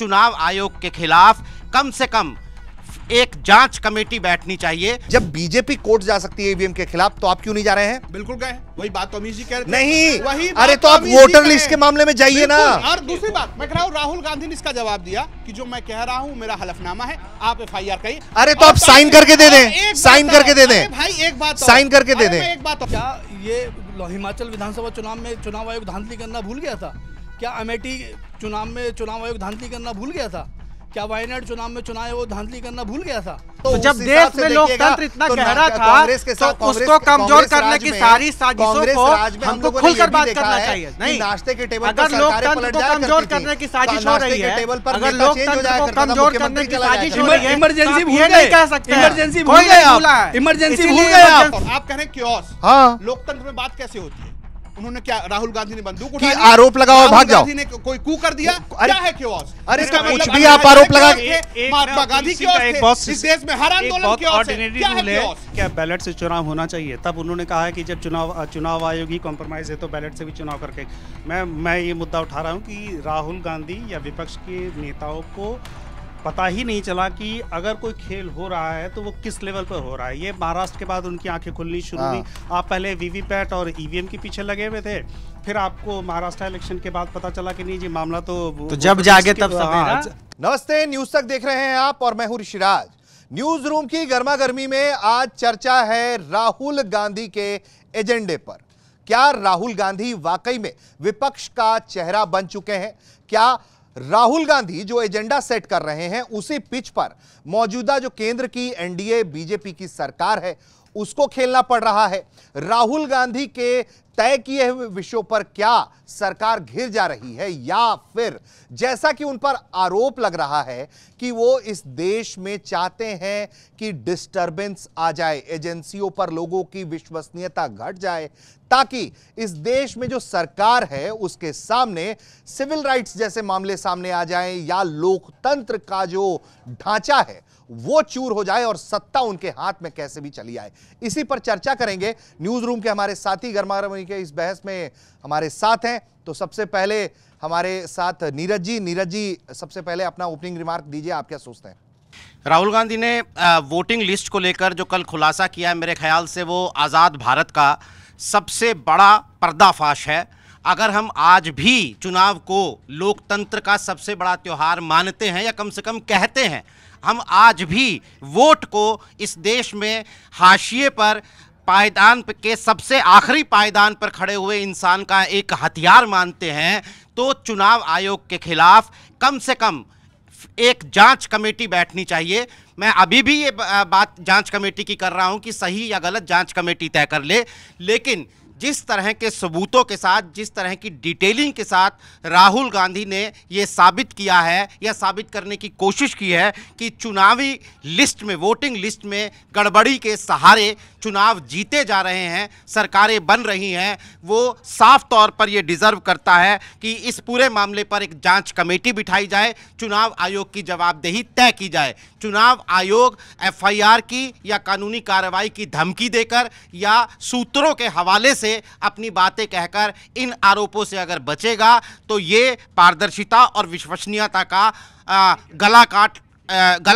चुनाव आयोग के खिलाफ कम से कम एक जांच कमेटी बैठनी चाहिए। जब बीजेपी कोर्ट जा सकती है ईवीएम के खिलाफ, तो आप क्यों नहीं जा रहे हैं? बिल्कुल गए, वही बात तो अमीश जी कह रहे थे। नहीं, वही अरे तो आप वोटर लिस्ट के मामले में जाइए ना। और दूसरी बात मैं कह रहा हूँ, राहुल गांधी ने इसका जवाब दिया कि जो मैं कह रहा हूँ मेरा हलफनामा है, आप FIR कहिए। अरे तो आप साइन करके दे दें, साइन करके दे दें भाई। एक बात साइन करके दे दें। एक बात, क्या ये हिमाचल विधानसभा चुनाव में चुनाव आयोग धांधली करना भूल गया था? क्या अमेठी चुनाव में चुनाव आयोग धांधली करना भूल गया था? क्या वायनाड चुनाव में चुनाव आयोग धांधली करना भूल गया था? तो जब देश में लोकतंत्र इतना गहरा था तो उसको कमजोर करने की सारी साजिशों को हमको खुलकर बात करना चाहिए। नहीं, नाश्ते के टेबल अगर लोकतंत्र को कमजोर करने की साजिश हो रही है, अगर लोकतंत्र को कमजोर करने की साजिश हो रही है, इमरजेंसी भूल ये नहीं कह सकते, इमरजेंसी भूल गए आप, इमरजेंसी भूल गए आप कह रहे हैं क्योस। हाँ, लोकतंत्र में बात कैसे होती है? उन्होंने क्या, राहुल गांधी ने बंदूक कि उठाई, आरोप लगाओ और भाग जाओ। गांधी ने कोई कू कर दिया, क्या है क्योस? अरे इसका कुछ मतलब भी आप आरोप लगा। महात्मा गांधी क्योस थे, इस देश में हर आंदोलन क्योस है, क्या है क्योस? क्या बैलेट से चुनाव होना चाहिए? तब उन्होंने कहा है कि जब चुनाव आयोग ही कॉम्प्रोमाइज है तो बैलेट से भी चुनाव करके। मैं ये मुद्दा उठा रहा हूँ कि राहुल गांधी या विपक्ष के नेताओं को पता ही नहीं चला कि अगर कोई खेल हो रहा है तो वो किस लेवल पर हो रहा है। ये महाराष्ट्र के बाद उनकी आंखें खुलनी शुरू हुई। आप पहले वीवीपैट और ईवीएम के पीछे लगे हुए थे, फिर आपको महाराष्ट्र इलेक्शन के बाद पता चला कि नहीं जी, मामला तो जब जागे तब सवेरा। नमस्ते, न्यूज तक देख रहे हैं आप और मैं हूं ऋषिराज। न्यूज रूम की गर्मा गर्मी में आज चर्चा है राहुल गांधी के एजेंडे पर। क्या राहुल गांधी वाकई में विपक्ष का चेहरा बन चुके हैं? क्या राहुल गांधी जो एजेंडा सेट कर रहे हैं उसी पिच पर मौजूदा जो केंद्र की एनडीए बीजेपी की सरकार है उसको खेलना पड़ रहा है? राहुल गांधी के तय किए हुए विषयों पर क्या सरकार घिर जा रही है, या फिर जैसा कि उन पर आरोप लग रहा है कि वो इस देश में चाहते हैं कि डिस्टरबेंस आ जाए, एजेंसियों पर लोगों की विश्वसनीयता घट जाए, ताकि इस देश में जो सरकार है उसके सामने सिविल राइट्स जैसे मामले सामने आ जाएं, या लोकतंत्र का जो ढांचा है वो चूर हो जाए और सत्ता उनके हाथ में कैसे भी चली आए। इसी पर चर्चा करेंगे। न्यूज रूम के हमारे साथी गर्मागर्मी के इस बहस में हमारे साथ हैं। तो सबसे पहले हमारे साथ नीरज जी, सबसे पहले अपना ओपनिंग रिमार्क दीजिए, आप क्या सोचते हैं? राहुल गांधी ने वोटिंग लिस्ट को लेकर जो कल खुलासा किया है, मेरे ख्याल से वो आज़ाद भारत का सबसे बड़ा पर्दाफाश है। अगर हम आज भी चुनाव को लोकतंत्र का सबसे बड़ा त्यौहार मानते हैं या कम से कम कहते हैं, हम आज भी वोट को इस देश में हाशिए पर पायदान के सबसे आखिरी पायदान पर खड़े हुए इंसान का एक हथियार मानते हैं, तो चुनाव आयोग के खिलाफ कम से कम एक जांच कमेटी बैठनी चाहिए। मैं अभी भी ये बात जांच कमेटी की कर रहा हूं कि सही या गलत जांच कमेटी तय कर ले, लेकिन जिस तरह के सबूतों के साथ, जिस तरह की डिटेलिंग के साथ राहुल गांधी ने ये साबित किया है या साबित करने की कोशिश की है कि चुनावी लिस्ट में, वोटिंग लिस्ट में गड़बड़ी के सहारे चुनाव जीते जा रहे हैं, सरकारें बन रही हैं, वो साफ तौर पर ये डिज़र्व करता है कि इस पूरे मामले पर एक जांच कमेटी बिठाई जाए, चुनाव आयोग की जवाबदेही तय की जाए। चुनाव आयोग FIR की या कानूनी कार्रवाई की धमकी देकर या सूत्रों के हवाले से अपनी बातें कहकर इन आरोपों से अगर बचेगा तो ये पारदर्शिता और विश्वसनीयता का गला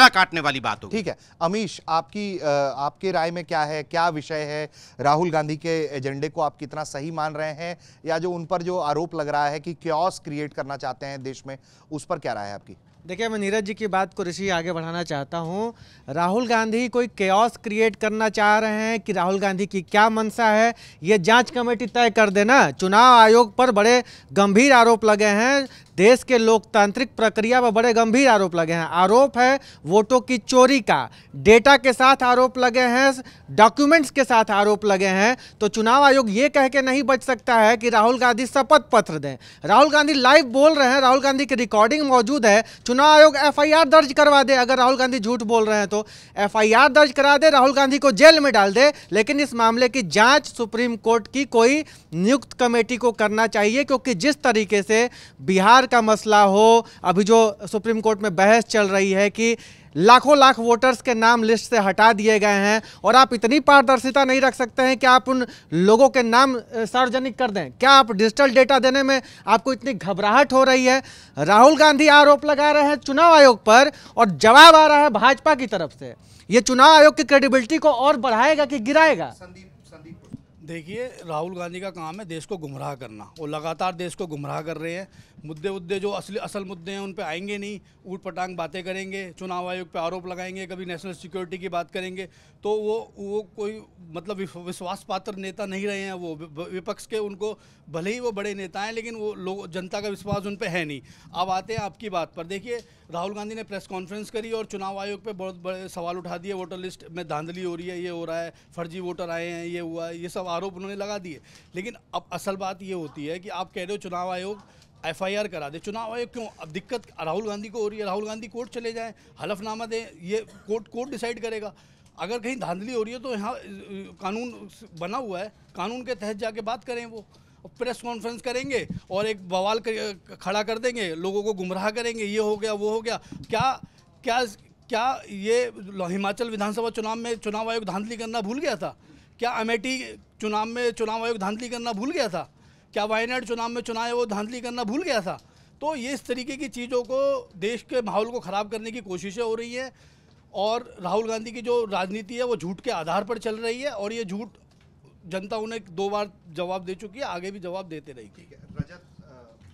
काटने वाली बात होगी। ठीक है अमीश, आपकी राय में क्या है, क्या विषय है? राहुल गांधी के एजेंडे को आप कितना सही मान रहे हैं, या जो उन पर जो आरोप लग रहा है कि क्योस क्रिएट करना चाहते हैं देश में, उस पर क्या राय है आपकी? देखिए, मैं नीरज जी की बात को ऋषि आगे बढ़ाना चाहता हूं। राहुल गांधी कोई केओस क्रिएट करना चाह रहे हैं कि राहुल गांधी की क्या मंशा है, ये जांच कमेटी तय कर देना। चुनाव आयोग पर बड़े गंभीर आरोप लगे हैं, देश के लोकतांत्रिक प्रक्रिया पर बड़े गंभीर आरोप लगे हैं। आरोप है वोटों की चोरी का, डेटा के साथ आरोप लगे हैं, डॉक्यूमेंट्स के साथ आरोप लगे हैं। तो चुनाव आयोग ये कह के नहीं बच सकता है कि राहुल गांधी शपथ पत्र दें। राहुल गांधी लाइव बोल रहे हैं, राहुल गांधी की रिकॉर्डिंग मौजूद है। चुनाव आयोग FIR दर्ज करवा दे, अगर राहुल गांधी झूठ बोल रहे हैं तो FIR दर्ज करा दे, राहुल गांधी को जेल में डाल दे, लेकिन इस मामले की जांच सुप्रीम कोर्ट की कोई नियुक्त कमेटी को करना चाहिए। क्योंकि जिस तरीके से बिहार का मसला हो, अभी जो सुप्रीम कोर्ट में बहस चल रही है कि लाखों लाख वोटर्स के नाम लिस्ट से हटा दिए गए हैं और आप इतनी पारदर्शिता नहीं रख सकते हैं कि आप उन लोगों के नाम सार्वजनिक कर दें? क्या आप डिजिटल डेटा देने में आपको इतनी घबराहट हो रही है? राहुल गांधी आरोप लगा रहे हैं चुनाव आयोग पर और जवाब आ रहा है भाजपा की तरफ से। ये चुनाव आयोग की क्रेडिबिलिटी को और बढ़ाएगा कि गिराएगा? देखिए, राहुल गांधी का काम है देश को गुमराह करना। वो लगातार देश को गुमराह कर रहे हैं। मुद्दे जो असल मुद्दे हैं उन पे आएंगे नहीं, ऊट पटांग बातें करेंगे, चुनाव आयोग पे आरोप लगाएंगे, कभी नेशनल सिक्योरिटी की बात करेंगे। तो वो कोई मतलब विश्वास पात्र नेता नहीं रहे हैं। वो विपक्ष के, उनको भले ही वो बड़े नेता हैं लेकिन वो लोग, जनता का विश्वास उन पे है नहीं। अब आते हैं आपकी बात पर। देखिए, राहुल गांधी ने प्रेस कॉन्फ्रेंस करी और चुनाव आयोग पे बहुत बड़े सवाल उठा दिए। वोटर लिस्ट में धांधली हो रही है, ये हो रहा है, फर्जी वोटर आए हैं, ये हुआ है, ये सब आरोप उन्होंने लगा दिए। लेकिन अब असल बात ये होती है कि आप कह रहे हो चुनाव आयोग FIR करा दे। चुनाव आयोग क्यों? अब दिक्कत राहुल गांधी को हो रही है। राहुल गांधी कोर्ट चले जाएं, हलफनामा दें, ये कोर्ट डिसाइड करेगा। अगर कहीं धांधली हो रही है तो यहाँ कानून बना हुआ है, कानून के तहत जाके बात करें। वो प्रेस कॉन्फ्रेंस करेंगे और एक बवाल खड़ा कर देंगे, लोगों को गुमराह करेंगे, ये हो गया, वो हो गया। क्या ये हिमाचल विधानसभा चुनाव में चुनाव आयोग धांधली करना भूल गया था? क्या अमेठी चुनाव में चुनाव आयोग धांधली करना भूल गया था? क्या वायनाड चुनाव में चुनाव आयोग धांधली करना भूल गया था? तो ये इस तरीके की चीज़ों को, देश के माहौल को ख़राब करने की कोशिशें हो रही है और राहुल गांधी की जो राजनीति है वो झूठ के आधार पर चल रही है और ये झूठ जनता उन्हें 2 बार जवाब दे चुकी है, आगे भी जवाब देते रहेगी।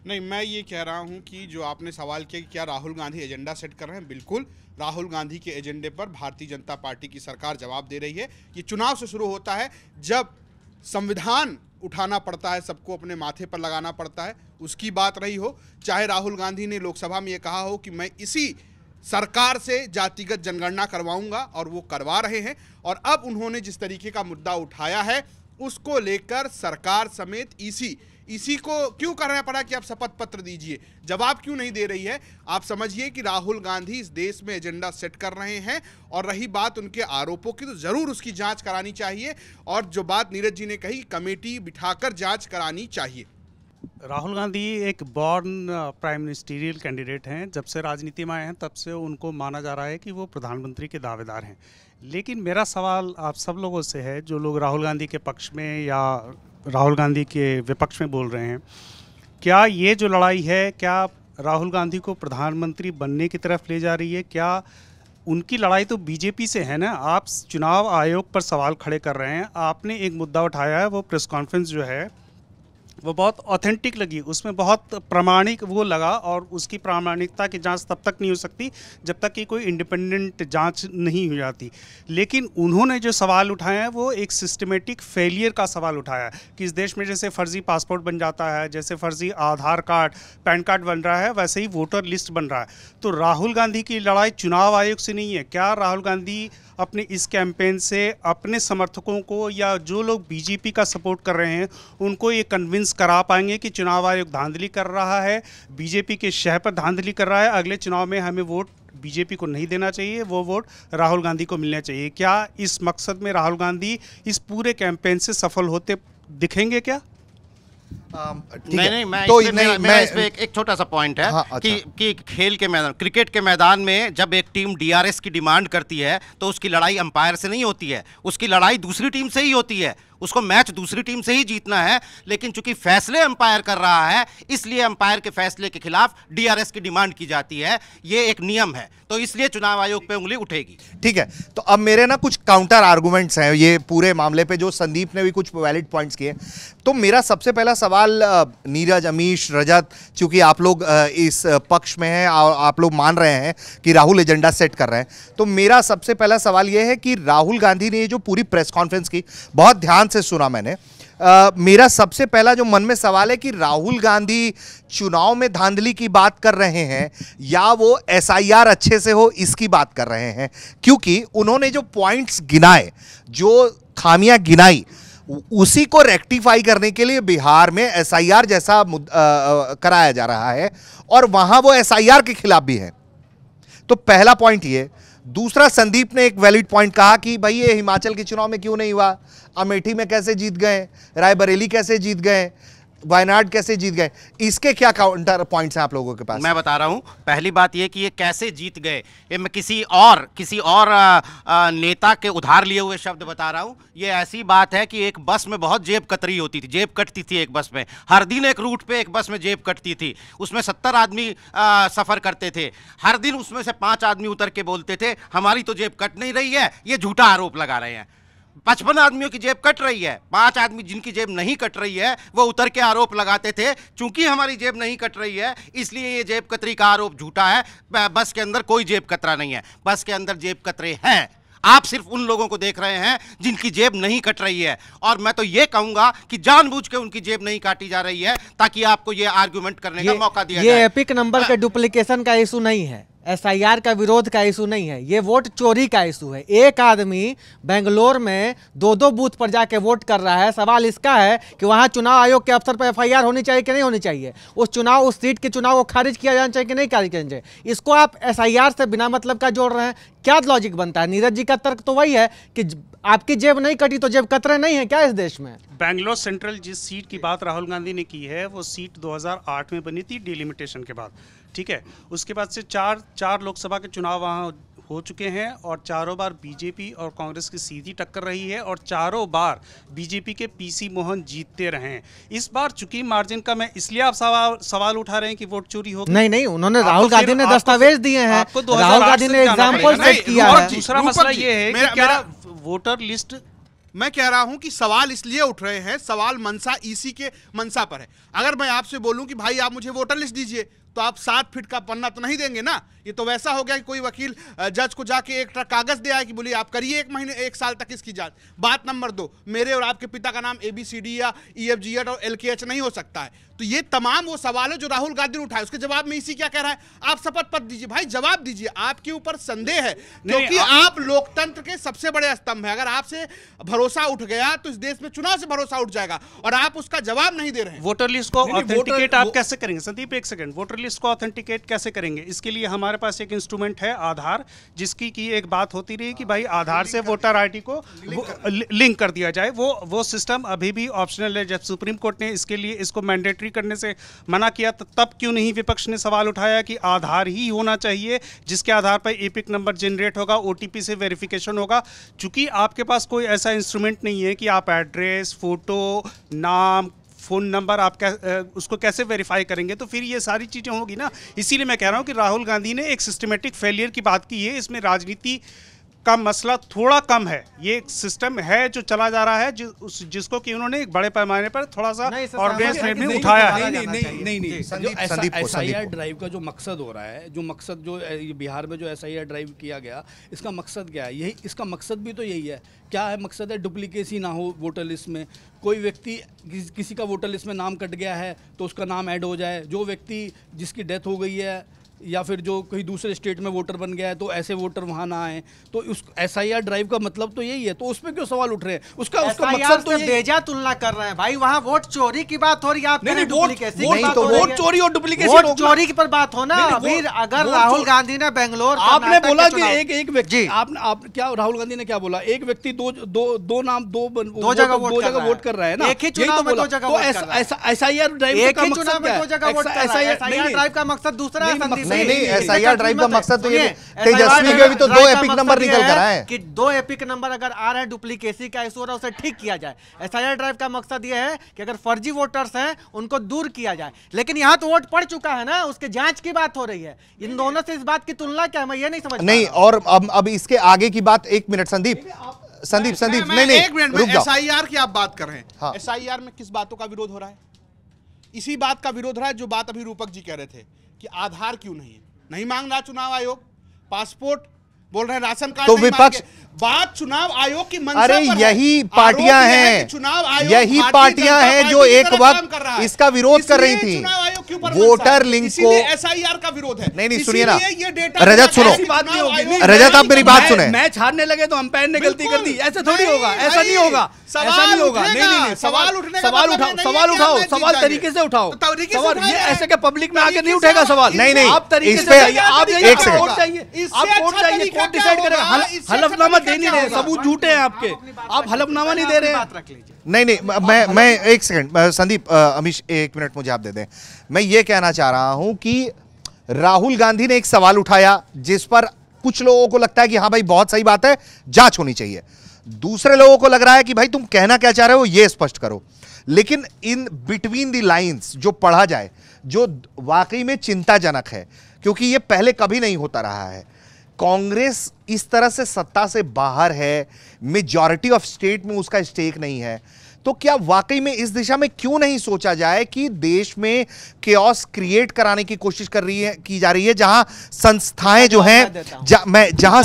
नहीं, मैं ये कह रहा हूँ कि जो आपने सवाल किया कि क्या राहुल गांधी एजेंडा सेट कर रहे हैं, बिल्कुल राहुल गांधी के एजेंडे पर भारतीय जनता पार्टी की सरकार जवाब दे रही है। ये चुनाव से शुरू होता है, जब संविधान उठाना पड़ता है, सबको अपने माथे पर लगाना पड़ता है। उसकी बात रही हो, चाहे राहुल गांधी ने लोकसभा में ये कहा हो कि मैं इसी सरकार से जातिगत जनगणना करवाऊंगा, और वो करवा रहे हैं। और अब उन्होंने जिस तरीके का मुद्दा उठाया है उसको लेकर सरकार समेत इसी को क्यों करना पड़ा कि आप शपथ पत्र दीजिए, जवाब क्यों नहीं दे रही है? आप समझिए कि राहुल गांधी इस देश में एजेंडा सेट कर रहे हैं। और रही बात उनके आरोपों की, तो ज़रूर उसकी जांच करानी चाहिए। और जो बात नीरज जी ने कही, कमेटी बिठाकर जांच करानी चाहिए। राहुल गांधी एक बॉर्न प्राइम मिनिस्टीरियल कैंडिडेट हैं। जब से राजनीति में आए हैं तब से उनको माना जा रहा है कि वो प्रधानमंत्री के दावेदार हैं। लेकिन मेरा सवाल आप सब लोगों से है, जो लोग राहुल गांधी के पक्ष में या राहुल गांधी के विपक्ष में बोल रहे हैं, क्या ये जो लड़ाई है, क्या राहुल गांधी को प्रधानमंत्री बनने की तरफ ले जा रही है? क्या उनकी लड़ाई तो बीजेपी से है ना? आप चुनाव आयोग पर सवाल खड़े कर रहे हैं। आपने एक मुद्दा उठाया है, वो प्रेस कॉन्फ्रेंस जो है वो बहुत ऑथेंटिक लगी, उसमें बहुत प्रामाणिक वो लगा। और उसकी प्रामाणिकता की जांच तब तक नहीं हो सकती जब तक कि कोई इंडिपेंडेंट जांच नहीं हो जाती। लेकिन उन्होंने जो सवाल उठाए हैं वो एक सिस्टमेटिक फेलियर का सवाल उठाया है कि इस देश में जैसे फर्जी पासपोर्ट बन जाता है, जैसे फर्जी आधार कार्ड, पैन कार्ड बन रहा है, वैसे ही वोटर लिस्ट बन रहा है। तो राहुल गांधी की लड़ाई चुनाव आयोग से नहीं है। क्या राहुल गांधी अपने इस कैंपेन से अपने समर्थकों को या जो लोग बीजेपी का सपोर्ट कर रहे हैं उनको ये कन्विंस करा पाएंगे कि चुनाव आयोग धांधली कर रहा है, बीजेपी के शह पर धांधली कर रहा है, अगले चुनाव में हमें वोट बीजेपी को नहीं देना चाहिए, वो वोट राहुल गांधी को मिलना चाहिए? क्या इस मकसद में राहुल गांधी इस पूरे कैंपेन से सफल होते दिखेंगे क्या? नहीं, मैं इस पे एक छोटा सा पॉइंट है। हाँ, अच्छा। कि खेल के मैदान, क्रिकेट के मैदान में जब एक टीम DRS की डिमांड करती है तो उसकी लड़ाई अंपायर से नहीं होती है, उसकी लड़ाई दूसरी टीम से ही होती है। उसको मैच दूसरी टीम से ही जीतना है। लेकिन चूंकि फैसले अंपायर कर रहा है, इसलिए अंपायर के फैसले के खिलाफ DRS की डिमांड की जाती है। ये एक नियम है, तो इसलिए चुनाव आयोग पे उंगली उठेगी। ठीक है, तो अब मेरे ना कुछ काउंटर आर्गुमेंट्स हैं ये पूरे मामले पे, जो संदीप ने भी कुछ वैलिड पॉइंट्स किए। तो मेरा सबसे पहला सवाल नीरज, अमीश, रजत, चूंकि आप लोग इस पक्ष में हैं और आप लोग मान रहे हैं कि राहुल एजेंडा सेट कर रहे हैं, तो मेरा सबसे पहला सवाल यह है कि राहुल गांधी ने जो पूरी प्रेस कॉन्फ्रेंस की, बहुत ध्यान से सुना मैंने। मेरा सबसे पहला जो मन में सवाल है कि राहुल गांधी चुनाव में धांधली की बात कर रहे हैं या वो SIR अच्छे से हो इसकी बात कर रहे हैं? क्योंकि उन्होंने जो पॉइंट्स गिनाए, जो खामियां गिनाई, उसी को रेक्टिफाई करने के लिए बिहार में SIR जैसा कराया जा रहा है और वहां वो SIR के खिलाफ भी है। तो पहला पॉइंट ये। दूसरा, संदीप ने एक वैलिड पॉइंट कहा कि भाई ये हिमाचल के चुनाव में क्यों नहीं हुआ, अमेठी में कैसे जीत गए, रायबरेली कैसे जीत गए, वायनाड कैसे जीत गए, इसके क्या काउंटर पॉइंट्स हैं आप लोगों के पास? मैं बता रहा हूं, पहली बात यह कि ये कैसे जीत गए, ये मैं किसी और नेता के उधार लिए हुए शब्द बता रहा हूं। ये ऐसी बात है कि एक बस में बहुत जेब कतरी होती थी, जेब कटती थी एक बस में, हर दिन एक रूट पे एक बस में जेब कटती थी, उसमें 70 आदमी सफर करते थे, हर दिन उसमें से 5 आदमी उतर के बोलते थे हमारी तो जेब कट नहीं रही है, ये झूठा आरोप लगा रहे हैं। 55 आदमियों की जेब कट रही है, 5 आदमी जिनकी जेब नहीं कट रही है वो उतर के आरोप लगाते थे चूंकि हमारी जेब नहीं कट रही है इसलिए ये जेब कतरी का आरोप झूठा है। बस के अंदर कोई जेब कतरा नहीं है, बस के अंदर जेब कतरे हैं। आप सिर्फ उन लोगों को देख रहे हैं जिनकी जेब नहीं कट रही है, और मैं तो ये कहूंगा कि जानबूझ के उनकी जेब नहीं काटी जा रही है ताकि आपको ये आर्गुमेंट करने का मौका दिया जाए। ये एपिक नंबर के डुप्लीकेशन का इशू नहीं है, SIR का विरोध का इशू नहीं है, ये वोट चोरी का इशू है। एक आदमी बेंगलोर में 2-2 बूथ पर जाके वोट कर रहा है। सवाल इसका है कि वहां चुनाव आयोग के अफसर पर FIR होनी चाहिए कि नहीं होनी चाहिए, उस सीट के चुनाव को खारिज किया जाना चाहिए कि नहीं खारिज करना चाहिए। इसको आप SIR से बिना मतलब का जोड़ रहे हैं, क्या लॉजिक बनता है? नीरज जी का तर्क तो वही है कि आपकी जेब नहीं कटी तो जेब कतरे नहीं है क्या इस देश में? बेंगलोर सेंट्रल जिस सीट की बात राहुल गांधी ने की है वो सीट 2008 में बनी थी डिलिमिटेशन के बाद, ठीक है। उसके बाद से चार लोकसभा के चुनाव वहाँ हो चुके हैं और चारों बार बीजेपी और कांग्रेस की सीधी टक्कर रही है और चारों बार बीजेपी के PC मोहन जीतते रहे हैं। इस बार चूंकि मार्जिन कम है इसलिए आप सवाल उठा रहे हैं कि वोट चोरी होगी। नहीं, उन्होंने राहुल गांधी ने दस्तावेज दिए हैं, राहुल गांधी ने एग्जाम्पल सेट किया है। दूसरा मसला ये है कि क्या वोटर लिस्ट, मैं कह रहा हूं कि सवाल इसलिए उठ रहे हैं, सवाल मंशा ईसी के मंशा पर है। अगर मैं आपसे बोलूं कि भाई आप मुझे वोटर लिस्ट दीजिए तो आप 7 फीट का पन्ना तो नहीं देंगे ना। ये तो वैसा हो गया कि कोई वकील जज को जाके एक ट्रक कागज दे आए कि बोलिए आप करिए 1 साल तक इसकी जांच। बात नंबर 2, मेरे और आपके पिता का नाम ABCD या EFGH और LKH नहीं हो सकता है। तो ये तमाम वो सवाल है जो राहुल गांधी ने उठाए, उसके जवाब में इसी क्या कह रहा है, आप शपथ पत्र दीजिए। भाई जवाब दीजिए, आपके ऊपर संदेह है क्योंकि आप लोकतंत्र के सबसे बड़े स्तंभ है। अगर आपसे भरोसा उठ गया तो इस देश में चुनाव से भरोसा उठ जाएगा और आप उसका जवाब नहीं दे रहे हैं। वोटर लिस्ट को ऑथेंटिकेट आप कैसे करेंगे? संदीप एक सेकंड, वोटर लिस्ट को ऑथेंटिकेट कैसे करेंगे? इसके लिए हमारे पास एक इंस्ट्रूमेंट है आधार, जिसकी की एक बात होती रही कि भाई आधार से वोटर ID को लिंक कर दिया जाए। वो सिस्टम अभी भी ऑप्शनल है। जब सुप्रीम कोर्ट ने इसके लिए इसको मैंडेटरी करने से मना किया तब क्यों नहीं विपक्ष ने सवाल उठाया कि आधार ही होना चाहिए जिसके आधार पर एपिक नंबर जनरेट होगा, OTP से वेरिफिकेशन होगा। चूंकि आपके पास कोई ऐसा इंस्ट्रूमेंट नहीं है कि आप एड्रेस, फोटो, नाम, फ़ोन नंबर आप उसको कैसे वेरीफाई करेंगे, तो फिर ये सारी चीज़ें होगी ना। इसीलिए मैं कह रहा हूँ कि राहुल गांधी ने एक सिस्टमेटिक फेलियर की बात की है। इसमें राजनीति का मसला थोड़ा कम है, ये एक सिस्टम है जो चला जा रहा है जिसको कि उन्होंने एक बड़े पैमाने पर थोड़ा सा ऑर्गेनाइज में उठाया है। नहीं, SIR ड्राइव का जो मकसद हो रहा है, जो बिहार में जो SIR ड्राइव किया गया, इसका मकसद क्या है? यही इसका मकसद भी तो यही है। क्या है मकसद? है डुप्लीकेसी ना हो वोटर लिस्ट में। कोई व्यक्ति किसी का वोटर लिस्ट में नाम कट गया है तो उसका नाम ऐड हो जाए। जो व्यक्ति जिसकी डेथ हो गई है या फिर जो कोई दूसरे स्टेट में वोटर बन गया है तो ऐसे वोटर वहां ना आए। तो उस SIR ड्राइव का मतलब तो यही है, तो उस पे क्यों सवाल उठ रहे हैं? उसका मकसद तो बेजा तुलना कर रहे हैं भाई। वहां वोट चोरी की बात हो रही है, आप नहीं, डुप्लीकेसी वोट चोरी और डुप्लीकेसी, वोट चोरी पर बात हो ना। फिर अगर राहुल गांधी ने बेंगलोर, आपने बोला कि एक व्यक्ति, आप क्या राहुल गांधी ने क्या बोला, एक व्यक्ि दो जगह वोट कर रहा है ना, एक ही चुनाव में 2 जगह वोट कर रहा है। SIR ड्राइव एक ही चुनाव में 2 जगह वोट कर रहा है। SIR ड्राइव का मकसद दूसरा है। नहीं, SIR ड्राइव का मकसद तो ये तेजस्वी के भी तो 2 एपिक नंबर निकल कर आए कि 2 एपिक नंबर अगर आ रहे हैं, डुप्लीकेसी का इशू हो रहा है, उसे ठीक किया जाए। SIR ड्राइव का मकसद ये है कि अगर फर्जी वोटर्स हैं उनको दूर किया जाए। लेकिन यहाँ तो वोट पड़ चुका है ना, उसके जांच की बात हो रही है। इन दोनों से इस बात की तुलना क्या है, मैं ये नहीं समझ नहीं। और अब इसके आगे की बात, 1 मिनट संदीप, नहीं, एक मिनट में SIR की आप बात कर रहे हैं। हाँ। SIR में किस बातों का विरोध हो रहा है? इसी बात का विरोध हो रहा है जो बात अभी रूपक जी कह रहे थे कि आधार क्यों नहीं मांग रहा चुनाव आयोग, पासपोर्ट बोल रहे हैं, राशन कार्ड तो विपक्ष बात चुनाव आयोग की मंशा अरे पर यही पार्टियां हैं, चुनाव आयोग यही पार्टियां हैं जो एक वक्त इसका विरोध कर रही थी। चुनाव आयोग क्यों पर वोटर लिंक को SIR का विरोध है। नहीं सुनिए ना, ये डेटा रजत सुनो, बात नहीं होगी। रजत आप मेरी बात सुने। मैच हारने लगे तो अंपायर ने गलती कर दी, ऐसे थोड़ी होगा, ऐसा नहीं होगा, ऐसा नहीं होगा। नहीं सवाल उठाओ, सवाल तरीके से उठाओ। सवाल ये ऐसे के पब्लिक में आगे नहीं उठेगा सवाल। नहीं आप तरीके से आप एक कोर्ट चाहिए, कोर्ट डिसाइड करेगा। हलफनामा दे नहीं रहे, सबूत झूठे हैं आपके, आप हलफनामा नहीं दे रहे हैं। नहीं मैं एक सेकंड संदीप, अमीश एक मिनट मुझे आप दे दें। मैं ये कहना चाह रहा हूं कि राहुल गांधी ने एक सवाल उठाया जिस पर कुछ लोगों को लगता है कि हाँ भाई बहुत सही बात है, जांच होनी चाहिए। दूसरे लोगों को लग रहा है कि भाई तुम कहना क्या चाह रहे हो ये स्पष्ट करो। लेकिन इन बिटवीन द लाइंस जो पढ़ा जाए, जो वाकई में चिंताजनक है, क्योंकि ये पहले कभी नहीं होता रहा है। कांग्रेस इस तरह से सत्ता से बाहर है, मेजॉरिटी ऑफ स्टेट में उसका स्टेक नहीं है, तो क्या वाकई में इस दिशा में क्यों नहीं सोचा जाए कि देश में केओस क्रिएट कराने की कोशिश की जा रही है, जहां संस्थाएं जो हैं, जहां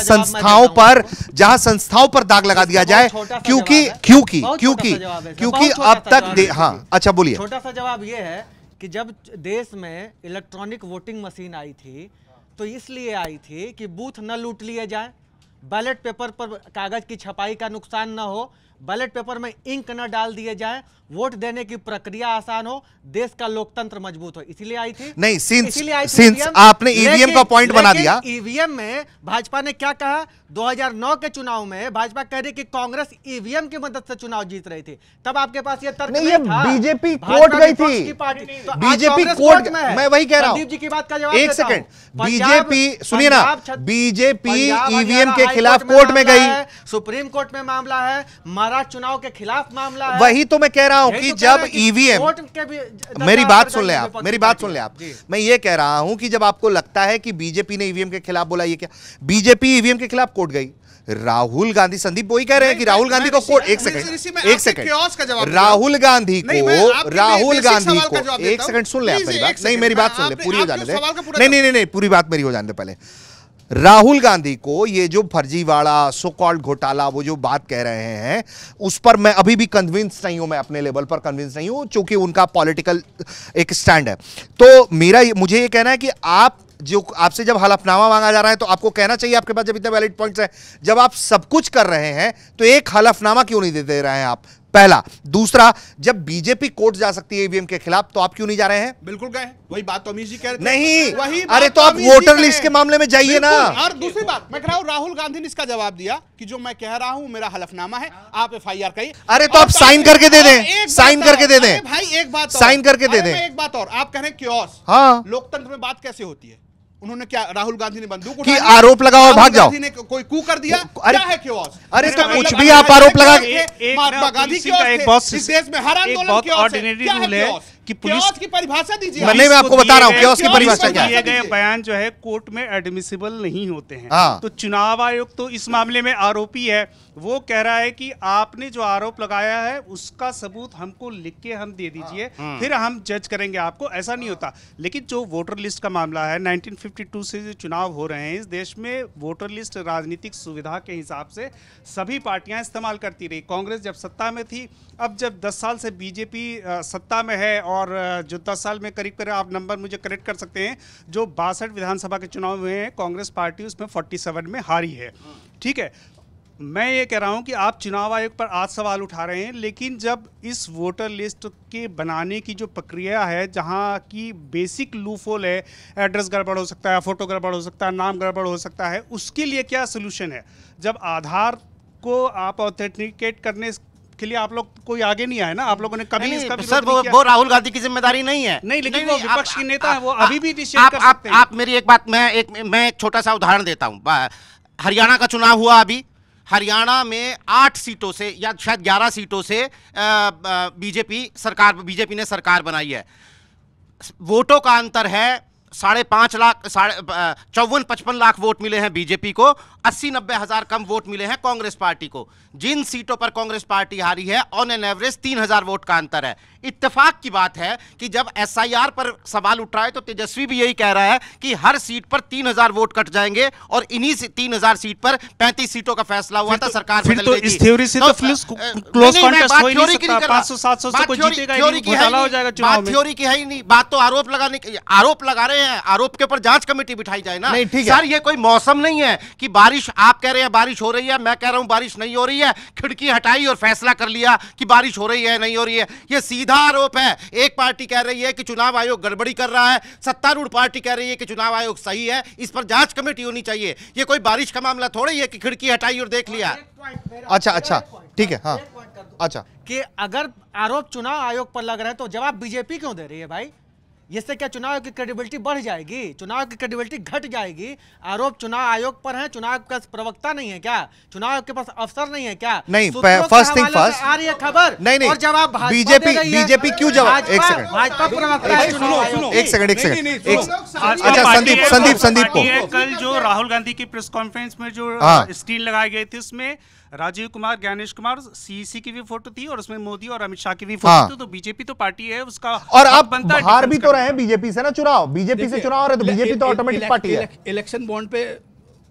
संस्थाओं पर दाग लगा दिया जाए, क्योंकि अब तक हाँ अच्छा बोलिए। छोटा सा जवाब यह है कि जब देश में इलेक्ट्रॉनिक वोटिंग मशीन आई थी तो इसलिए आई थी कि बूथ न लूट लिए जाए, बैलेट पेपर पर कागज की छपाई का नुकसान न हो, बैलेट पेपर में इंक न डाल दिए जाए, वोट देने की प्रक्रिया आसान हो, देश का लोकतंत्र मजबूत हो, इसलिए आई थी। नहीं, सिंस आपने ईवीएम का पॉइंट बना दिया। ईवीएम में भाजपा ने क्या कहा? 2009 के चुनाव में भाजपा कह रही कि कांग्रेस ईवीएम की मदद से चुनाव जीत रही थी, तब आपके पास ये तर्क नहीं था। बीजेपी कोर्ट गई थी, बीजेपी कोर्ट, मैं वही कह रहा हूं। जी की बात का जवाब एक सेकंड, बीजेपी सुनिए ना, बीजेपी ईवीएम के खिलाफ कोर्ट में गई, सुप्रीम कोर्ट में मामला है, महाराष्ट्र चुनाव के खिलाफ मामला है। वही तो मैं कह रहा हूं कि जब ईवीएम, मेरी बात सुन ले आप, मेरी बात सुन ले आप, मैं ये कह रहा हूं कि जब आपको लगता है कि बीजेपी ने ईवीएम के खिलाफ बोला, ये क्या, बीजेपी ईवीएम के खिलाफ कोर्ट गई, राहुल गांधी, संदीप वही कह रहे हैं कि राहुल गांधी को कोर्ट, एक सेकंड, राहुल गांधी को एक सेकंड सुन ले आप मेरी बात, नहीं मेरी बात सुन ले, पूरी हो जाने दे, नहीं पूरी बात मेरी हो जाने दे पहले। राहुल गांधी को ये जो फर्जीवाड़ा, सो कॉल्ड घोटाला, वो जो बात कह रहे हैं, उस पर मैं अभी भी कन्विंस नहीं हूं, मैं अपने लेवल पर कन्विंस नहीं हूं, चूंकि उनका पॉलिटिकल एक स्टैंड है। तो मुझे ये कहना है कि आप जो आपसे जब हलफनामा मांगा जा रहा है तो आपको कहना चाहिए, आपके पास जब इतने वैलिड पॉइंट्स हैं, जब आप सब कुछ कर रहे हैं तो एक हलफनामा क्यों नहीं दे रहे हैं आप? पहला। दूसरा, जब बीजेपी कोर्ट जा सकती है ईवीएम के खिलाफ तो आप क्यों नहीं जा रहे हैं? बिल्कुल गए, वही बात तो अमीश जी कह रहे थे। नहीं, वही अरे तो आप वोटर लिस्ट के मामले में जाइए ना। और दूसरी बात मैं कह रहा हूं, राहुल गांधी ने इसका जवाब दिया कि जो मैं कह रहा हूं मेरा हलफनामा है, आप FIR कहिए। अरे तो आप साइन करके दे दें, साइन करके दे दें भाई, एक बात साइन करके दे दें। एक बात और, आप कह रहे हैं क्योस, हाँ, लोकतंत्र में बात कैसे होती है? उन्होंने क्या, राहुल गांधी ने बंदूक कि आरोप लगाओ और भाग जाओ, ने कोई कू कर दिया? अरे क्या है क्योस? अरे तो कुछ भी आप आरोप लगा, महात्मा गांधी की इस देश में हर आंदोलन की ऑर्डिनरी रूल है कि पुलिस की परिभाषा दीजिए। मैं आपको बता रहा हूं क्योस की परिभाषा क्या है। दिए गए बयान जो है कोर्ट में एडमिसिबल नहीं होते हैं। हाँ। तो चुनाव आयोग तो इस मामले में आरोपी है, वो कह रहा है कि आपने जो आरोप लगाया है उसका सबूत हमको लिख के हम दे दीजिए, फिर हम जज करेंगे आपको। ऐसा नहीं होता। लेकिन जो वोटर लिस्ट का मामला है, 1952 से जो चुनाव हो रहे हैं इस देश में, वोटर लिस्ट राजनीतिक सुविधा के हिसाब से सभी पार्टियां इस्तेमाल करती रही। कांग्रेस जब सत्ता में थी, अब जब 10 साल से बीजेपी सत्ता में है, और जो 10 साल में करीब करीब, आप नंबर मुझे करेक्ट कर सकते हैं, जो 62 विधानसभा के चुनाव हुए हैं, कांग्रेस पार्टी उसमें 47 में हारी है। ठीक है, मैं ये कह रहा हूं कि आप चुनाव आयोग पर आज सवाल उठा रहे हैं, लेकिन जब इस वोटर लिस्ट के बनाने की जो प्रक्रिया है, जहां की बेसिक लूफहोल है, एड्रेस गड़बड़ हो सकता है, फोटो गड़बड़ हो सकता है, नाम गड़बड़ हो सकता है, उसके लिए क्या सोल्यूशन है? जब आधार को आप ऑथेंटिकेट करने के लिए आप लोग कोई आगे नहीं आए ना, आप लोगों ने कभी इसका सर वो राहुल गांधी की जिम्मेदारी नहीं है। नहीं, लेकिन वो विपक्ष के नेता है, वो अभी भी डिसीजन कर सकते हैं। आप मेरी एक बात, मैं एक छोटा सा उदाहरण देता हूं। हरियाणा का चुनाव हुआ अभी, हरियाणा में 8 सीटों से या शायद 11 सीटों से बीजेपी ने सरकार बनाई है। वोटों का अंतर है 5.5 लाख, 54-55 लाख वोट मिले हैं बीजेपी को, 80-90 हजार कम वोट मिले हैं कांग्रेस पार्टी को। जिन सीटों पर कांग्रेस पार्टी हारी है, ऑन एन एवरेज 3000 वोट का अंतर है। इत्तेफाक की बात है कि जब एसआईआर पर सवाल उठ रहा है तो तेजस्वी भी यही कह रहा है कि हर सीट पर 3000 वोट कट जाएंगे और इन्हीं 3000 सीट पर 35 सीटों का फैसला हुआ था, सरकार फिर तो इस थ्योरी से तो क्लोज कॉन्टेस्ट हो ही नहीं सकता, 500-700 से कोई जीतेगा ही नहीं, घोटाला हो जाएगा चुनाव में। थ्योरी की है ही नहीं, बात तो आरोप लगाने की, आरोप लगा रहे हैं, आरोप के ऊपर जांच कमेटी बिठाई जाए ना। सर ये कोई मौसम नहीं है कि बारिश, आप कह रहे हैं बारिश हो रही है, मैं कह रहा हूं बारिश नहीं हो रही है, खिड़की हटाई और फैसला कर लिया कि बारिश हो रही है नहीं हो रही है। ये सीधा आरोप है। एक पार्टी कह रही है कि चुनाव आयोग गड़बड़ी कर रहा है, सत्तारूढ़ पार्टी कह रही है कि चुनाव आयोग सही है, इस पर जांच कमेटी होनी चाहिए। ये कोई बारिश का मामला थोड़ी है कि खिड़की हटाई और देख लिया। अच्छा ठीक है, हाँ अच्छा, कि अगर आरोप चुनाव आयोग पर लग रहा है तो जवाब बीजेपी क्यों दे रही है भाई? इससे क्या चुनाव की क्रेडिबिलिटी बढ़ जाएगी? चुनाव की क्रेडिबिलिटी घट जाएगी। आरोप चुनाव आयोग पर है, चुनाव का प्रवक्ता नहीं है क्या? चुनाव के पास अफसर नहीं है क्या? नहीं, फर्स्ट थिंग फर्स्ट आ रही है खबर, नहीं और जवाब बीजेपी क्यों जवाब, एक सेकंड, भाजपा प्रवक्ता, एक सेकंड, अच्छा संदीप को कल जो राहुल गांधी की प्रेस कॉन्फ्रेंस में जो स्क्रीन लगाई गई थी उसमें राजीव कुमार, ज्ञानेश कुमार, सीसी की भी फोटो थी और उसमें मोदी और अमित शाह की भी फोटो थी। तो बीजेपी तो पार्टी है उसका, और आप बाहर भी तो रहे हैं बीजेपी से ना, चुनाव बीजेपी से चुनाव हो रहे तो बीजेपी तो ऑटोमेटिक पार्टी है। इलेक्शन बॉन्ड पे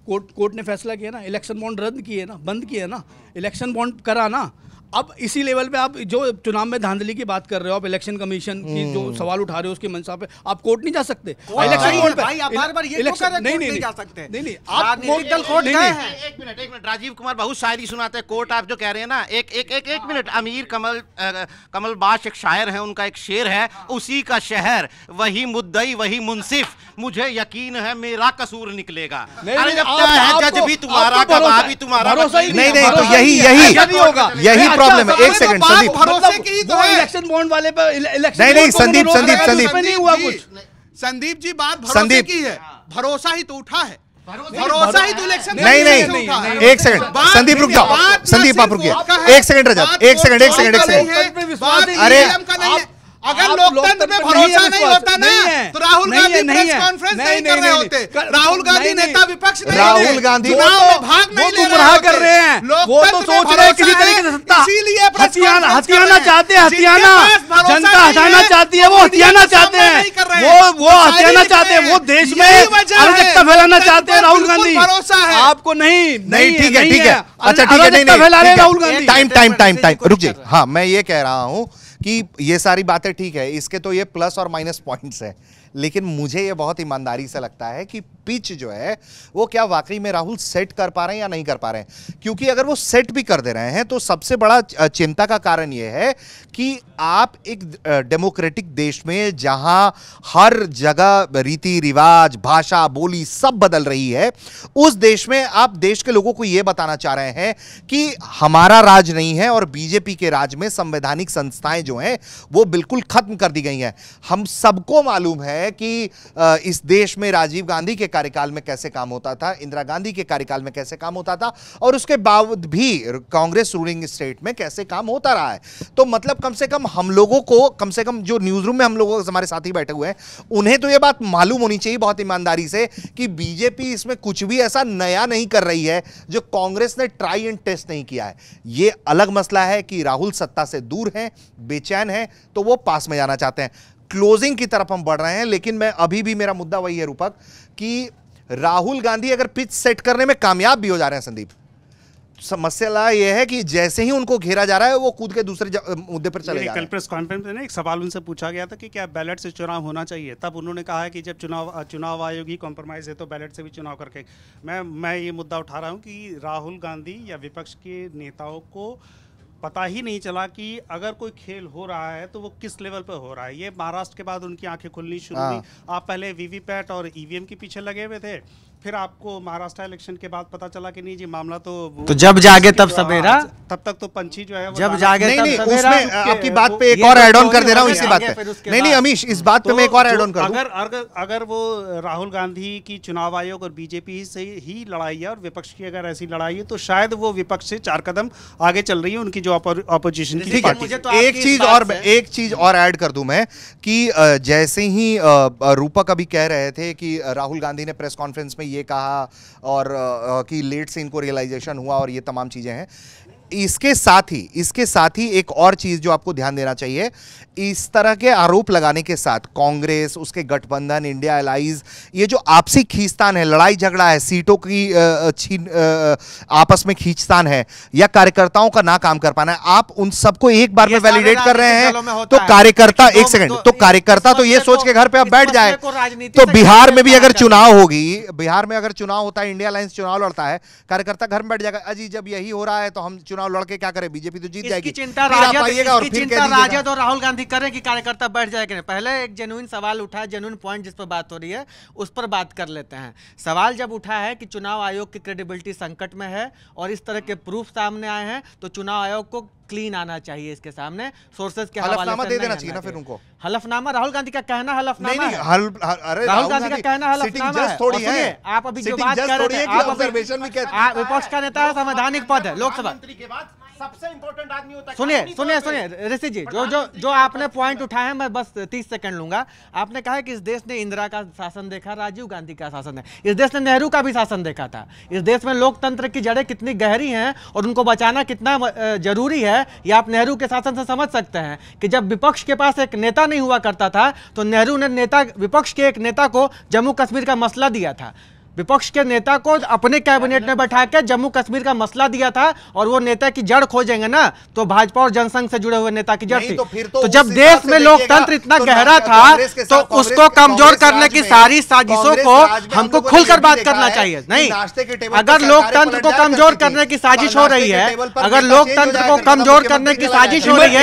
कोर्ट ने फैसला किया ना, इलेक्शन बॉन्ड रद्द किए ना, बंद किए ना, इलेक्शन बॉन्ड करा ना। अब इसी लेवल पे आप जो चुनाव में धांधली की बात कर रहे हो, आप इलेक्शन कमीशन की जो सवाल उठा रहे हो उसकी मंशा पे आप कोर्ट नहीं जा सकते। इलेक्शन बॉन्ड पे बार-बार ये नहीं जा सकते, नहीं आप कोर्ट गए हैं। एक मिनट राजीव कुमार बहुत शायरी सुनाते हैं। कोर्ट आप जो कह रहे हैं ना, एक मिनट, अमीर कमल बाश एक शायर है, उनका एक शेर है, उसी का शहर वही मुद्दई वही मुंसिफ, मुझे यकीन है मेरा कसूर निकलेगा। अरे जब जज भी तुम्हारा, गवाह भी तुम्हारा, नहीं तो यही प्रॉब्लम है। एक सेकंड संदीप, भरोसे की तो इलेक्शन बॉन्ड वाले पे इलेक्शन नहीं संदीप नहीं हुआ कुछ। संदीप जी बात भरोसे की है, भरोसा ही तो उठा है, भरोसा ही तो इलेक्शन नहीं एक सेकंड संदीप रुक जाओ, संदीप आप रुकिए एक सेकंड रजत, एक सेकंड, अरे अगर लोकतंत्र में भरोसा नहीं होता ना तो राहुल गांधी प्रेस कॉन्फ्रेंस नहीं कर रहे होते। राहुल गांधी नेता विपक्ष नहीं, राहुल गांधी भाग नहीं ले गुमराह कर रहे हैं, वो तो सोच रहे हैं किसी तरीके से सत्ता हथियाना चाहते हैं, हथियाना जनता हटाना चाहती है, वो हथियाना चाहते हैं, वो हथियाना चाहते हैं, वो देश में अराजकता फैलाना चाहते हैं राहुल गांधी। भरोसा है आपको नहीं ठीक है, अच्छा ठीक है, नहीं फैला रहे राहुल गांधी। टाइम रुक जाइए। हाँ मैं ये कह रहा हूं कि ये सारी बातें ठीक है, इसके तो ये प्लस और माइनस पॉइंट्स हैं, लेकिन मुझे ये बहुत ईमानदारी से लगता है कि पिच जो है वो क्या वाकई में राहुल सेट कर पा रहे हैं या नहीं कर पा रहे हैं। क्योंकि अगर वो सेट भी कर दे रहे हैं तो सबसे बड़ा चिंता का कारण ये है कि आप एक डेमोक्रेटिक देश में जहां हर जगह रीति रिवाज, भाषा, बोली सब बदल रही है, उस देश में आप देश के लोगों को यह बताना चाह रहे हैं कि हमारा राज नहीं है और बीजेपी के राज में संवैधानिक संस्थाएं जो हैं वो बिल्कुल खत्म कर दी गई हैं। हम सबको मालूम है कि इस देश में राजीव गांधी के कार्यकाल में कैसे काम होता था, इंदिरा गांधी के कार्यकाल में कैसे काम होता था, और उसके बावजूद भी कांग्रेस रूलिंग स्टेट में कैसे काम होता रहा है। तो मतलब कम से कम हम लोगों को, कम से कम जो न्यूज रूम में हम लोगों हमारे साथी बैठे हुए हैं, उन्हें तो यह बात मालूम होनी चाहिए बहुत ईमानदारी से कि बीजेपी इसमें कुछ भी ऐसा नया नहीं कर रही है जो कांग्रेस ने ट्राई एंड टेस्ट नहीं किया है। यह अलग मसला है कि राहुल सत्ता से दूर हैं, बेचैन हैं, तो वो पास में जाना चाहते हैं। क्लोजिंग की तरफ हम बढ़ रहे हैं, लेकिन मैं अभी भी, मेरा मुद्दा वही है रूपक कि राहुल गांधी अगर पिच सेट करने में कामयाब भी हो जा रहे हैं संदीप, समस्या यह है कि जैसे ही उनको घेरा जा रहा है वो कूद के दूसरे मुद्दे पर चले जा रहे हैं। कल प्रेस कॉन्फ्रेंस में एक सवाल उनसे पूछा गया था कि क्या बैलेट से चुनाव होना चाहिए, तब उन्होंने कहा है कि जब चुनाव आयोग ही कॉम्प्रोमाइज है तो बैलेट से भी चुनाव करके। मैं ये मुद्दा उठा रहा हूँ कि राहुल गांधी या विपक्ष के नेताओं को पता ही नहीं चला कि अगर कोई खेल हो रहा है तो वो किस लेवल पे हो रहा है। ये महाराष्ट्र के बाद उनकी आंखें खुलनी शुरू हुई। आप पहले वीवीपैट और ईवीएम के पीछे लगे हुए थे, फिर आपको महाराष्ट्र इलेक्शन के बाद पता चला कि नहीं जी मामला तो जब जागे तब सवेरा, तब तक तो पंछी जो है जब जागे तब सवेरा। उसमें आपकी बात पे एक और ऐड ऑन कर दे रहा हूं इसी बात पे। नहीं अमीश, इस बात पे मैं एक और ऐड ऑन कर दूं। अगर वो राहुल गांधी की चुनाव आयोग और बीजेपी से ही लड़ाई है और विपक्ष की अगर ऐसी लड़ाई है तो शायद वो विपक्ष से 4 कदम आगे चल रही है उनकी जो अपोजिशन की पार्टी। एक चीज और ऐड कर दूं मैं कि जैसे ही रूपक अभी कह रहे थे कि राहुल गांधी ने प्रेस कॉन्फ्रेंस में ये कहा और कि लेट से इनको रियलाइजेशन हुआ और ये तमाम चीजें हैं, इसके साथ ही एक और चीज जो आपको ध्यान देना चाहिए, इस तरह के आरोप लगाने के साथ कांग्रेस, उसके गठबंधन, इंडिया अलाइज, ये जो आपसी खींचतान है, लड़ाई झगड़ा है, सीटों की आपस में खींचतान है, या कार्यकर्ताओं का ना काम कर पाना है, आप उन सबको एक बार में वैलिडेट कर रहे हैं। तो कार्यकर्ता, एक सेकंड, तो कार्यकर्ता तो ये सोच के घर पे अब बैठ जाए, तो बिहार में भी अगर चुनाव होगी, बिहार में अगर चुनाव होता है, इंडिया अलायंस चुनाव लड़ता है, कार्यकर्ता घर में बैठ जाएगा, अजी जब यही हो रहा है तो हम चुनाव लड़के क्या करें, बीजेपी तो जीत जाएगी। चिंता राजद और राहुल गांधी करें कि कार्यकर्ता बैठ जाएगा। पहले एक जेन्युइन सवाल उठा है, जेन्युइन पॉइंट जिस पर बात हो रही है उस पर बात कर लेते हैं। सवाल जब उठा है कि चुनाव आयोग की क्रेडिबिलिटी संकट में है और इस तरह के प्रूफ सामने आए हैं, तो चुनाव आयोग को क्लीन आना चाहिए इसके सामने, सोर्सेज के हवाले से दे देना चाहिए ना फिर उनको। हलफनामा, राहुल गांधी का कहना हलफनामा है। राहुल गांधी का कहना हलफनामा है। आप अभी जो बात कर रहे थे, आप विपक्ष का नेता है, संवैधानिक पद है, लोकसभा सबसे इंपॉर्टेंट आदमी होता है। सुनिए ऋषि जी, जो आपने पॉइंट उठाया है, मैं बस 30 सेकंड लूंगा। आपने कहा कि इस देश ने इंदिरा का शासन देखा, राजीव गांधी का शासन है, इस देश ने नेहरू का भी शासन देखा था। इस देश में लोकतंत्र की जड़ें कितनी गहरी हैं और उनको बचाना कितना जरूरी है, ये आप नेहरू के शासन से समझ सकते हैं कि जब विपक्ष के पास एक नेता नहीं हुआ करता था तो नेहरू ने विपक्ष के एक नेता को जम्मू कश्मीर का मसला दिया था। विपक्ष के नेता को अपने कैबिनेट में बैठा के जम्मू कश्मीर का मसला दिया था, और वो नेता की जड़ खोजेंगे ना तो भाजपा और जनसंघ से जुड़े हुए नेता की जड़ थी। तो जब देश में लोकतंत्र इतना गहरा था तो उसको कमजोर करने की सारी साजिशों को हमको खुलकर बात करना चाहिए। नहीं, अगर लोकतंत्र को कमजोर करने की साजिश हो रही है, अगर लोकतंत्र को कमजोर करने की साजिश हो रही है,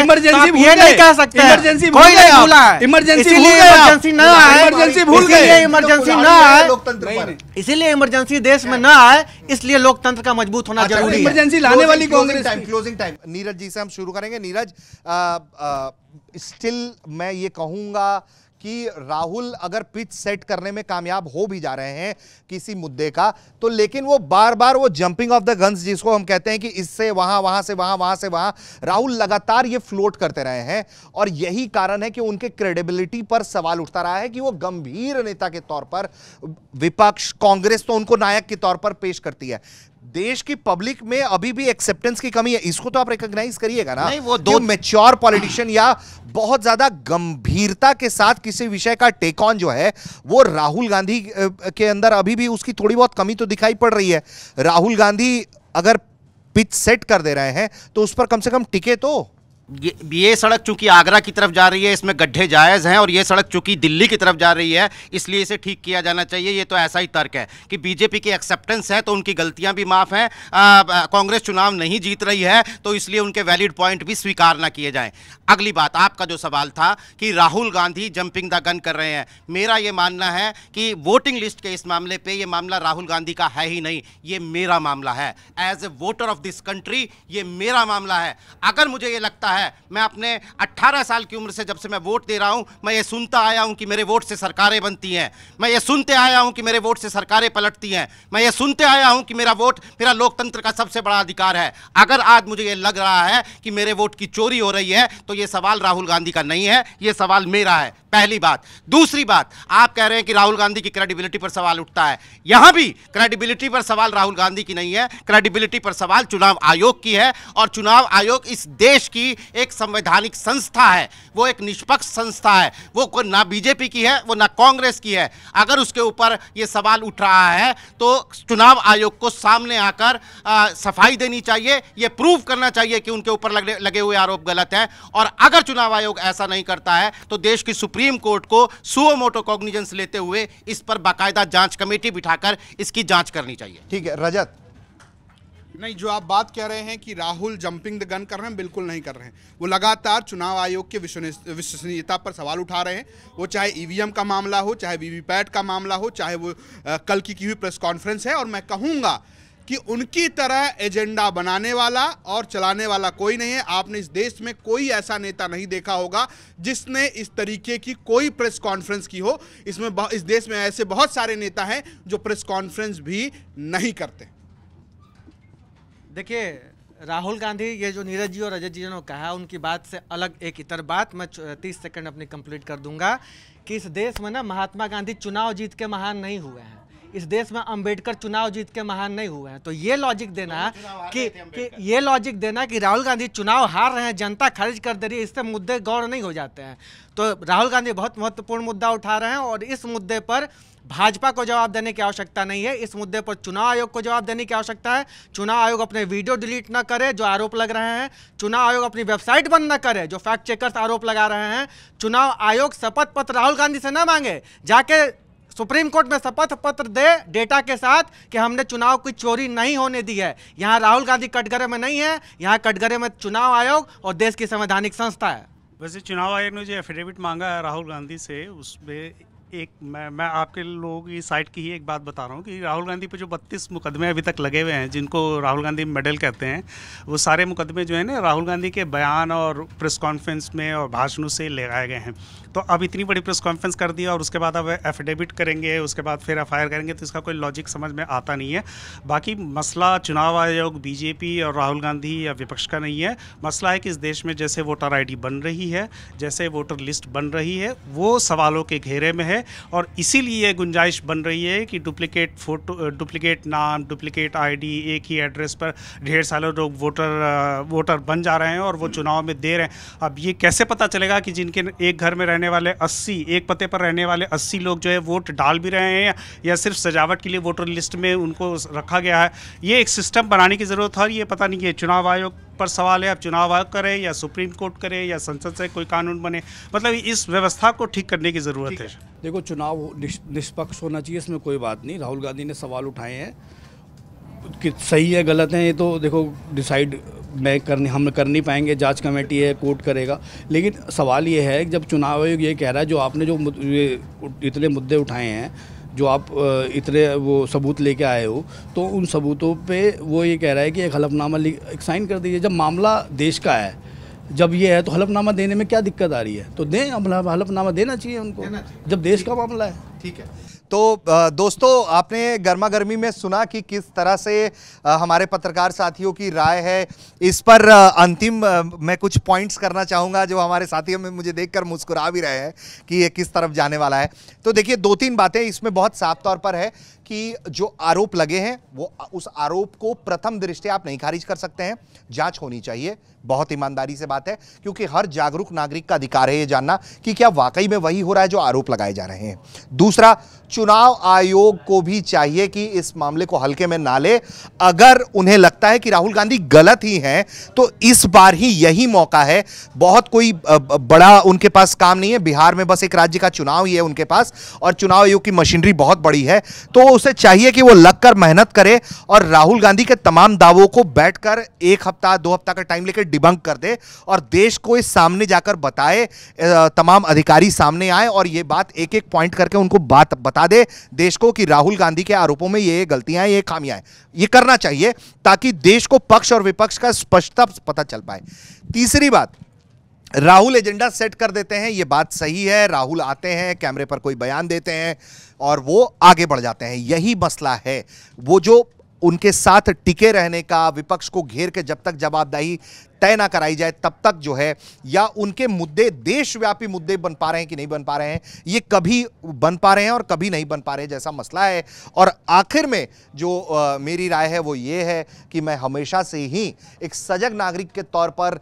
ये नहीं कह सकते कोई नहीं भूला है, इमरजेंसी न आए, इमरजेंसी न आए, इसीलिए इमरजेंसी देश में ना आए, इसलिए लोकतंत्र का मजबूत होना जरूरी है। इमरजेंसी लाने वाली कांग्रेस। क्लोजिंग टाइम नीरज जी से हम शुरू करेंगे। नीरज, स्टिल मैं ये कहूंगा कि राहुल अगर पिच सेट करने में कामयाब हो भी जा रहे हैं किसी मुद्दे का, तो लेकिन वो बार बार वो जंपिंग ऑफ द गन्स जिसको हम कहते हैं कि इससे वहां, वहां से वहां, वहां से वहां, राहुल लगातार ये फ्लोट करते रहे हैं, और यही कारण है कि उनके क्रेडिबिलिटी पर सवाल उठता रहा है कि वो गंभीर नेता के तौर पर, विपक्ष कांग्रेस तो उनको नायक के तौर पर पेश करती है। देश की पब्लिक में अभी भी एक्सेप्टेंस की कमी है, इसको तो आप रिकॉग्नाइज करिएगा ना। नहीं, वो दो मैच्योर पॉलिटिशियन या बहुत ज्यादा गंभीरता के साथ किसी विषय का टेक ऑन जो है, वो राहुल गांधी के अंदर अभी भी उसकी थोड़ी बहुत कमी तो दिखाई पड़ रही है। राहुल गांधी अगर पिच सेट कर दे रहे हैं तो उस पर कम से कम टिके तो। ये सड़क चूंकि आगरा की तरफ जा रही है, इसमें गड्ढे जायज़ हैं, और ये सड़क चूंकि दिल्ली की तरफ जा रही है, इसलिए इसे ठीक किया जाना चाहिए। ये तो ऐसा ही तर्क है कि बीजेपी की एक्सेप्टेंस है तो उनकी गलतियां भी माफ़ हैं। कांग्रेस चुनाव नहीं जीत रही है तो इसलिए उनके वैलिड पॉइंट भी स्वीकार ना किए जाएं। अगली बात, आपका जो सवाल था कि Rahul Gandhi jumping the gun कर रहे हैं, मेरा ये मानना है कि वोटिंग लिस्ट के इस मामले पर यह मामला राहुल गांधी का है ही नहीं, ये मेरा मामला है। As a voter of this country ये मेरा मामला है। अगर मुझे ये लगता है, मैं अपने 18 साल की उम्र से जब से मैं वोट दे रहा हूं, मैं ये सुनता आया हूं कि मेरे वोट से सरकारें बनती हैं, मैं ये सुनते आया हूं कि मेरे वोट से सरकारें पलटती हैं, मैं ये सुनते आया हूं कि मेरा वोट मेरा लोकतंत्र का सबसे बड़ा अधिकार है। अगर आज मुझे ये लग रहा है कि मेरे वोट की चोरी हो रही है तो ये सवाल राहुल गांधी का नहीं है, ये सवाल मेरा है। पहली बात। दूसरी बात, आप कह रहे हैं कि राहुल गांधी की क्रेडिबिलिटी पर सवाल उठता है। यहां भी क्रेडिबिलिटी पर सवाल राहुल गांधी की नहीं है, क्रेडिबिलिटी पर सवाल चुनाव आयोग की है, और चुनाव आयोग इस देश की एक संवैधानिक संस्था है, वो एक निष्पक्ष संस्था है, वो ना बीजेपी की है, वो ना कांग्रेस की है। अगर उसके ऊपर ये सवाल उठ रहा है तो चुनाव आयोग को सामने आकर सफाई देनी चाहिए, ये प्रूव करना चाहिए कि उनके ऊपर लगे हुए आरोप गलत हैं। और अगर चुनाव आयोग ऐसा नहीं करता है तो देश की सुप्रीम कोर्ट को सुओ मोटो कॉग्निजेंस लेते हुए इस पर बाकायदा जांच कमेटी बिठाकर इसकी जांच करनी चाहिए। ठीक है रजत। नहीं, जो आप बात कह रहे हैं कि राहुल जंपिंग द गन कर रहे हैं, बिल्कुल नहीं कर रहे हैं। वो लगातार चुनाव आयोग के विश्वसनीयता पर सवाल उठा रहे हैं। वो चाहे ईवीएम का मामला हो, चाहे वीवीपैट का मामला हो, चाहे वो कल की हुई प्रेस कॉन्फ्रेंस है। और मैं कहूँगा कि उनकी तरह एजेंडा बनाने वाला और चलाने वाला कोई नहीं है। आपने इस देश में कोई ऐसा नेता नहीं देखा होगा जिसने इस तरीके की कोई प्रेस कॉन्फ्रेंस की हो। इस देश में ऐसे बहुत सारे नेता हैं जो प्रेस कॉन्फ्रेंस भी नहीं करते। देखिए, राहुल गांधी, ये जो नीरज जी और रजत जी ने कहा, उनकी बात से अलग एक इतर बात मैं 30 सेकंड अपनी कंप्लीट कर दूंगा कि इस देश में ना महात्मा गांधी चुनाव जीत के महान नहीं हुए हैं। इस देश में अंबेडकर चुनाव जीत के महान नहीं हुए हैं। तो ये लॉजिक देना कि राहुल गांधी चुनाव हार रहे हैं, जनता खारिज कर दे रही है, इससे मुद्दे गौर नहीं हो जाते हैं। तो राहुल गांधी बहुत महत्वपूर्ण मुद्दा उठा रहे हैं और इस मुद्दे पर भाजपा को जवाब देने की आवश्यकता नहीं है। इस मुद्दे पर चुनाव आयोग को जवाब देने की आवश्यकता है। चुनाव आयोग अपने वीडियो डिलीट ना करे जो आरोप लग रहे हैं। चुनाव आयोग अपनी वेबसाइट बंद ना करे जो फैक्ट चेकर्स आरोप लगा रहे हैं। चुनाव आयोग शपथ पत्र राहुल गांधी से ना मांगे, जाके सुप्रीम कोर्ट में शपथ पत्र दे डेटा के साथ कि हमने चुनाव की चोरी नहीं होने दी है। यहाँ राहुल गांधी कटघरे में नहीं है, यहाँ कटघरे में चुनाव आयोग और देश की संवैधानिक संस्था है। वैसे चुनाव आयोग ने जो एफिडेविट मांगा है राहुल गांधी से, उसमें एक मैं आपके लोगों की साइड की ही एक बात बता रहा हूँ कि राहुल गांधी पे जो 32 मुकदमे अभी तक लगे हुए हैं, जिनको राहुल गांधी मेडल कहते हैं, वो सारे मुकदमे जो है ना राहुल गांधी के बयान और प्रेस कॉन्फ्रेंस में और भाषणों से लगाए गए हैं। तो अब इतनी बड़ी प्रेस कॉन्फ्रेंस कर दिया और उसके बाद अब एफिडेविट करेंगे, उसके बाद फिर एफआईआर करेंगे, तो इसका कोई लॉजिक समझ में आता नहीं है। बाकी मसला चुनाव आयोग, बीजेपी और राहुल गांधी या विपक्ष का नहीं है। मसला है कि इस देश में जैसे वोटर आईडी बन रही है, जैसे वोटर लिस्ट बन रही है, वो सवालों के घेरे में है और इसीलिए गुंजाइश बन रही है कि डुप्लीकेट फोटो, डुप्लीकेट नाम, डुप्लीकेट आईडी, एक ही एड्रेस पर ढेर सारे लोग वोटर बन जा रहे हैं और वो चुनाव में दे रहे हैं। अब ये कैसे पता चलेगा कि जिनके एक घर में रहने वाले 80, एक पते पर रहने वाले 80 लोग जो है वोट डाल भी रहे हैं या सिर्फ सजावट के लिए वोटर लिस्ट में उनको रखा गया है? ये एक सिस्टम बनाने की ज़रूरत है और ये पता नहीं है चुनाव आयोग पर सवाल है। अब चुनाव आयोग करे या सुप्रीम कोर्ट करे या संसद से कोई कानून बने, मतलब इस व्यवस्था को ठीक करने की ज़रूरत है। देखो, चुनाव निष्पक्ष होना चाहिए, इसमें कोई बात नहीं। राहुल गांधी ने सवाल उठाए हैं कि सही है गलत है, ये तो देखो डिसाइड हम कर नहीं पाएंगे, जांच कमेटी है, कोर्ट करेगा। लेकिन सवाल ये है कि जब चुनाव आयोग ये कह रहा है, जो आपने जो इतने मुद्दे उठाए हैं, जो आप इतने वो सबूत लेके आए हो, तो उन सबूतों पे वो ये कह रहा है कि एक हलफनामा एक साइन कर दीजिए। जब मामला देश का है, जब ये है तो हलफनामा देने में क्या दिक्कत आ रही है? तो दें, हलफनामा देना चाहिए उनको जब देश का मामला है। ठीक है। तो दोस्तों, आपने गर्मा गर्मी में सुना कि किस तरह से हमारे पत्रकार साथियों की राय है इस पर। अंतिम मैं कुछ पॉइंट्स करना चाहूँगा जो हमारे साथियों में मुझे देखकर मुस्कुरा भी रहे हैं कि ये किस तरफ जाने वाला है। तो देखिए, 2-3 बातें इसमें बहुत साफ तौर पर है कि जो आरोप लगे हैं वो उस आरोप को प्रथम दृष्टया आप नहीं खारिज कर सकते हैं, जांच होनी चाहिए। बहुत ईमानदारी से बात है, क्योंकि हर जागरूक नागरिक का अधिकार है ये जानना कि क्या वाकई में वही हो रहा है जो आरोप लगाए जा रहे हैं। दूसरा, चुनाव आयोग को भी चाहिए कि इस मामले को हल्के में ना ले। अगर उन्हें लगता है कि राहुल गांधी गलत ही हैं, तो इस बार ही यही मौका है। बहुत कोई बड़ा उनके पास काम नहीं है, बिहार में बस एक राज्य का चुनाव ही है उनके पास और चुनाव आयोग की मशीनरी बहुत बड़ी है। तो उसे चाहिए कि वो लगकर मेहनत करे और राहुल गांधी के तमाम दावों को बैठकर 1 हफ्ता 2 हफ्ता का टाइम लेकर डिबंक कर दे और देश को इस सामने जाकर बताए, तमाम अधिकारी सामने आए और ये बात एक एक पॉइंट करके उनको बात बता दे देश को कि राहुल गांधी के आरोपों में ये गलतियां हैं, ये खामियां हैं। ये करना चाहिए ताकि देश को पक्ष और विपक्ष का स्पष्टता पता चल पाए। तीसरी बात, राहुल एजेंडा सेट कर देते हैं, ये बात सही है। राहुल आते हैं, कैमरे पर कोई बयान देते हैं और वो आगे बढ़ जाते हैं। यही मसला है। वो जो उनके साथ टिके रहने का, विपक्ष को घेर के जब तक जवाबदेही तय ना कराई जाए तब तक जो है, या उनके मुद्दे देशव्यापी मुद्दे बन पा रहे हैं कि नहीं बन पा रहे हैं, ये कभी बन पा रहे हैं और कभी नहीं बन पा रहे हैं जैसा मसला है। और आखिर में जो मेरी राय है वो ये है कि मैं हमेशा से ही एक सजग नागरिक के तौर पर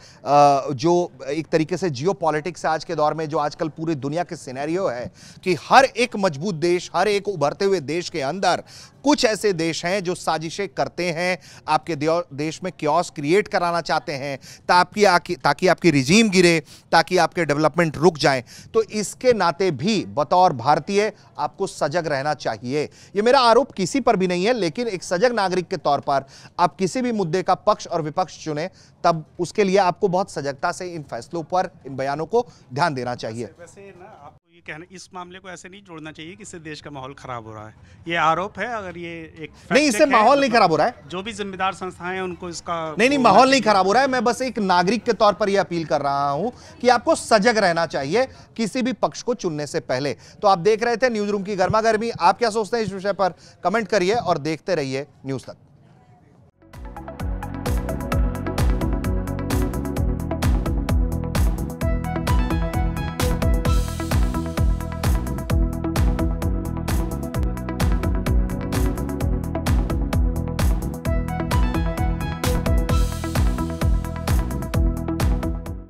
जो एक तरीके से जियो पॉलिटिक्स आज के दौर में जो आजकल पूरी दुनिया के सिनेरियो है कि हर एक मजबूत देश, हर एक उभरते हुए देश के अंदर कुछ ऐसे देश हैं जो साजिशें करते हैं, आपके देश में क्योस क्रिएट कराना चाहते हैं ताकि आपकी रिजीम गिरे, ताकि आपके डेवलपमेंट रुक जाए। तो इसके नाते भी बतौर भारतीय आपको सजग रहना चाहिए। ये मेरा आरोप किसी पर भी नहीं है, लेकिन एक सजग नागरिक के तौर पर आप किसी भी मुद्दे का पक्ष और विपक्ष चुने, तब उसके लिए आपको बहुत सजगता से इन फैसलों पर, इन बयानों को ध्यान देना चाहिए। वैसे ना आपको ये कहना, इस मामले को ऐसे नहीं जोड़ना चाहिए कि इससे देश का माहौल खराब हो रहा है। ये आरोप है, अगर ये एक नहीं, इससे माहौल नहीं खराब हो रहा है। जो भी जिम्मेदार संस्थाएं हैं उनको इसका नहीं, माहौल नहीं खराब हो रहा है। मैं बस एक नागरिक के तौर पर यह अपील कर रहा हूं कि आपको सजग रहना चाहिए किसी भी पक्ष को चुनने से पहले। तो आप देख रहे थे न्यूज रूम की गर्मा गर्मी। आप क्या सोचते हैं इस विषय पर? कमेंट करिए और देखते रहिए न्यूज तक।